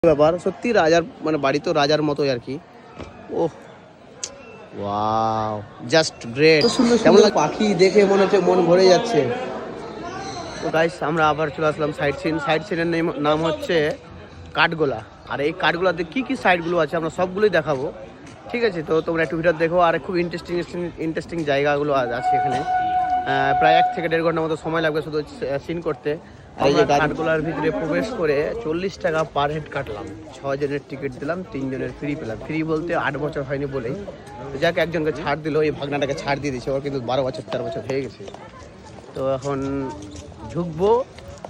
ব্যাপার সত্যি রাজার মানে বাড়ি তো রাজার মতোই আর কি। ওহ ওয়াও জাস্ট গ্রেট। কেমন লাগে পাখি দেখে মনে হচ্ছে মন ভরে যাচ্ছে। তো গাইস আমরা আবার চলে আসলাম সাইট সিনের নাম হচ্ছে কাঠগোলা। আর এই কাঠগোলাতে কি কি সাইটগুলো আছে আমরা সবগুলোই দেখাবো, ঠিক আছে? তো তোমরা একটু ভিডিও দেখো। আর খুব ইন্টারেস্টিং জায়গাগুলো আছে এখানে। প্রায় 1 থেকে 1.5 ঘন্টার মতো সময় লাগবে শুধু সিন করতে। এই যে কাঠগোলার ভিতরে প্রবেশ করে 40 টাকা পার হেড কাটলাম। 6 জনের টিকিট দিলাম, 3 জনের ফ্রি পেলাম। ফ্রি বলতে 8 বছর হয়নি বলেই যাকে একজনকে ছাড় দিল, এই ভাগনাটাকে ছাড় দিয়ে দিয়েছে। ওর কিন্তু 12 বছর 13 বছর হয়ে গেছে। তো এখন ঢুকবো।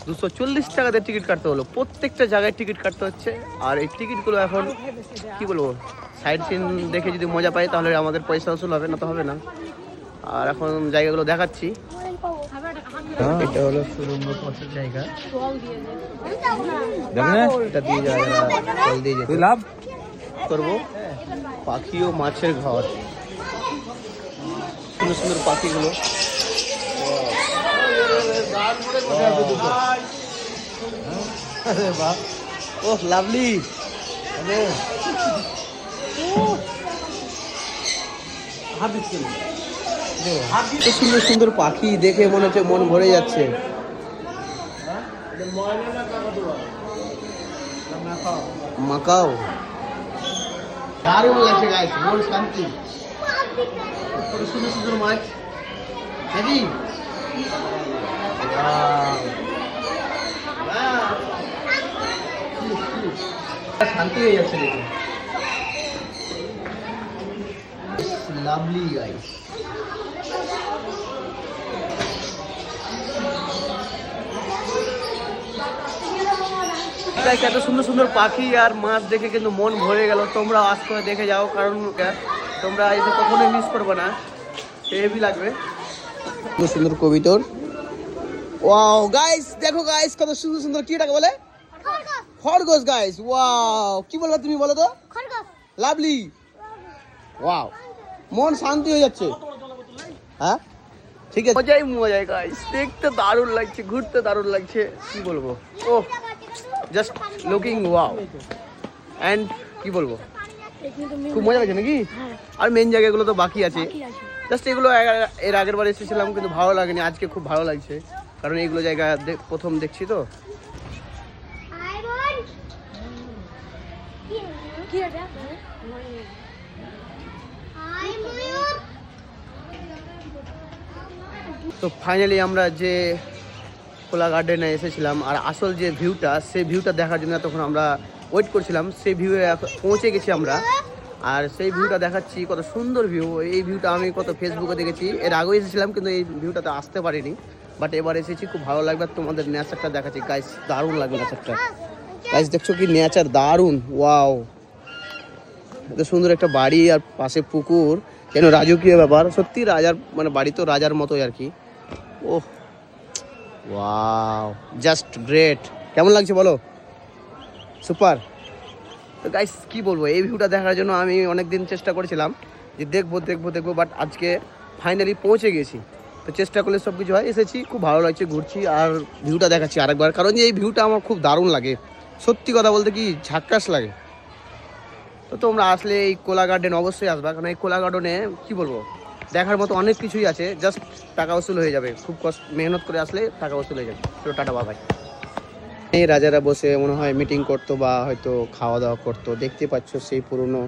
240 টাকাতে টিকিট কাটতে হলো। প্রত্যেকটা জায়গায় টিকিট কাটতে হচ্ছে। আর এই টিকিটগুলো এখন কি বলবো, সাইড সিন দেখে যদি মজা পাই তাহলে আমাদের পয়সা উসুল হবে, না তো হবে না। আর এখন জায়গাগুলো দেখাচ্ছি। এটা হলো সুরঙ্গ পথের জায়গা। এটা দিয়ে যারা জল দিয়ে যেতে লাভ করবো। পাখি ও মাছের ঘর, সুন্দর সুন্দর পাখিগুলো। ওহ লাভলি। সুন্দর সুন্দর পাখি দেখে মনে হচ্ছে মন ভরে যাচ্ছে। মাকাও দারুণ লাগছে গাইস, মন শান্তি। সুন্দর সুন্দর মাছ নাকি শান্তি হয়ে যাচ্ছে দেখুন। Lovely guys. এত সুন্দর সুন্দর পাখি আর মাছ দেখে কিন্তু মন ভরে গেল। তোমরা আজ করে দেখে যাও, কারণ তোমরা এসে কখনোই মিস করবে না, হেভি লাগবে। সুন্দর সুন্দর কবিতর। ওয়াও গাইস দেখো গাইস, কত সুন্দর সুন্দর। কি এটাকে বলে? খরগোশ গাইস। ওয়াও কি বলবো তুমি বলো তো? লাভলি। ওয়াও মন শান্তি হয়ে যাচ্ছে। হ্যাঁ ঠিক আছে, মজাই গাইস। দেখতে দারুণ লাগছে, ঘুরতে দারুণ লাগছে, কি বলবো। ও জাস্ট লুকিং ওয়াও। অ্যান্ড কি বলবো, খুব মজা লাগছে নাকি? আর মেন জায়গাগুলো তো বাকি আছে। জাস্ট এগুলো এর আগের বার এসেছিলাম কিন্তু ভালো লাগেনি, আজকে খুব ভালো লাগছে, কারণ এইগুলো জায়গা প্রথম দেখছি। তো ফাইনালি আমরা যে খোলা গার্ডেনে এসেছিলাম, আর আসল যে ভিউটা, সেই ভিউটা দেখার জন্য তখন আমরা ওয়েট করছিলাম। সেই ভিউয়ে পৌঁছে গেছি আমরা, আর সেই ভিউটা দেখাচ্ছি। কত সুন্দর ভিউ। এই ভিউটা আমি কত ফেসবুকে দেখেছি, এর আগেও এসেছিলাম কিন্তু এই ভিউটাতে আসতে পারিনি, বাট এবার এসেছি। খুব ভালো লাগবে। তোমাদের নেচারটা দেখাচ্ছি গাইস, দারুণ লাগবে নেচারটা। গাইস দেখছো কি নেচার, দারুণ। ওয়াও এত সুন্দর একটা বাড়ি আর পাশে পুকুর, যেন রাজকীয় ব্যাপার। সত্যি রাজার মানে বাড়ি তো রাজার মতোই আর কি। ওহ ওয়াও জাস্ট গ্রেট। কেমন লাগছে বলো? সুপার। তো গাইস কি বলবো, এই ভিউটা দেখার জন্য আমি অনেক দিন চেষ্টা করেছিলাম যে দেখবো, বাট আজকে ফাইনালি পৌঁছে গেছি। তো চেষ্টা করলে সব কিছু হয়। এসেছি, খুব ভালো লাগছে, ঘুরছি আর ভিউটা দেখাচ্ছি আরেকবার, কারণ এই ভিউটা আমার খুব দারুণ লাগে। সত্যি কথা বলতে কি ঝাক্কাস লাগে। তো তোমরা আসলে এই কোলা গার্ডেন অবশ্যই আসবা, কারণ এই কোলা গার্ডেনে কি বলবো, দেখার মতো অনেক কিছুই আছে। জাস্ট টাকা উসুল হয়ে যাবে, খুব মেহনত করে আসলে টাকা উসুল হয়ে যাবে। তো টাটা বাবাই। এই রাজারা বসে মনে হয় মিটিং করতো বা হয়তো খাওয়া দাওয়া করতো। দেখতে পাচ্ছ সেই পুরনো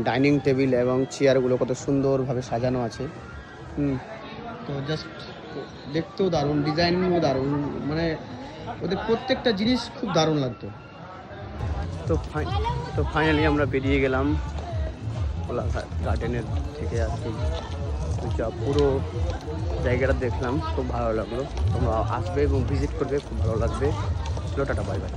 ডাইনিং টেবিল এবং চেয়ারগুলো কত সুন্দরভাবে সাজানো আছে। তো জাস্ট দেখতেও দারুণ, ডিজাইনও দারুণ, মানে ওদের প্রত্যেকটা জিনিস খুব দারুণ লাগতো। তো ফাইনালি আমরা বেরিয়ে গেলাম খোলা গার্ডেনের থেকে আর কি। যা পুরো জায়গাটা দেখলাম, খুব ভালো লাগলো। তোমরা আসবে এবং ভিজিট করবে, খুব ভালো লাগবে। Tata bye bye.